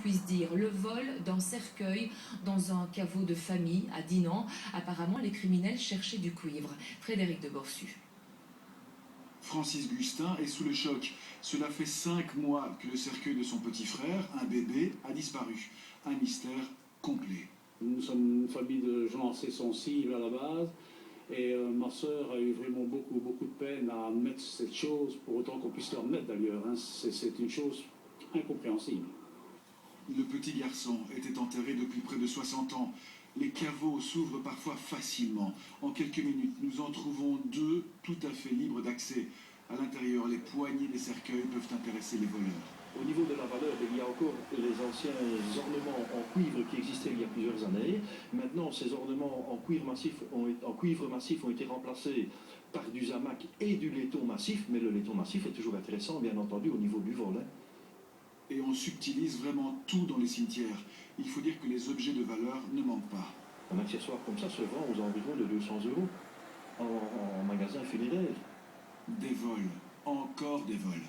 puisse dire. Le vol d'un cercueil dans un caveau de famille à Dinan. Apparemment, les criminels cherchaient du cuivre. Frédéric de Borsu. Francis Gustin est sous le choc. Cela fait 5 mois que le cercueil de son petit frère, un bébé, a disparu. Un mystère complet. Nous sommes une famille de gens assez sensibles à la base. Et ma sœur a eu vraiment beaucoup de peine à admettre cette chose, pour autant qu'on puisse le remettre d'ailleurs. Hein. C'est une chose incompréhensible. Le petit garçon était enterré depuis près de 60 ans. Les caveaux s'ouvrent parfois facilement. En quelques minutes, nous en trouvons 2 tout à fait libres d'accès. À l'intérieur, les poignées des cercueils peuvent intéresser les voleurs. Au niveau de la valeur, il y a encore les anciens ornements en cuivre qui existaient il y a plusieurs années. Maintenant, ces ornements en cuivre massif ont été remplacés par du zamac et du laiton massif, mais le laiton massif est toujours intéressant, bien entendu, au niveau du vol. Et on subtilise vraiment tout dans les cimetières. Il faut dire que les objets de valeur ne manquent pas. Un accessoire comme ça se vend aux environs de 200 € en magasin funéraire. Des vols, encore des vols.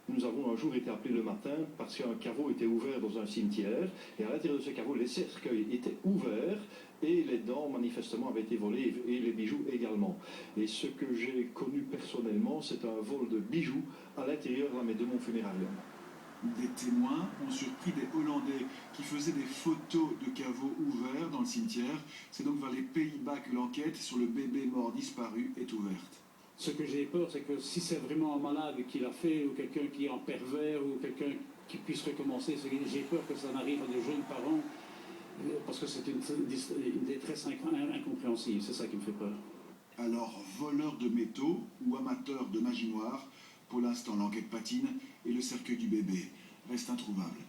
Nous avons un jour été appelés le matin parce qu'un caveau était ouvert dans un cimetière et à l'intérieur de ce caveau, les cercueils étaient ouverts et les dents manifestement avaient été volées et les bijoux également. Et ce que j'ai connu personnellement, c'est un vol de bijoux à l'intérieur de mon funérarium. Des témoins ont surpris des Hollandais qui faisaient des photos de caveaux ouverts dans le cimetière. C'est donc vers les Pays-Bas que l'enquête sur le bébé mort disparu est ouverte. Ce que j'ai peur, c'est que si c'est vraiment un malade qui l'a fait, ou quelqu'un qui est en pervers, ou quelqu'un qui puisse recommencer, j'ai peur que ça n'arrive à de jeunes parents, parce que c'est une détresse incompréhensible, c'est ça qui me fait peur. Alors, voleurs de métaux ou amateurs de magie noire, pour l'instant l'enquête patine et le cercueil du bébé reste introuvable.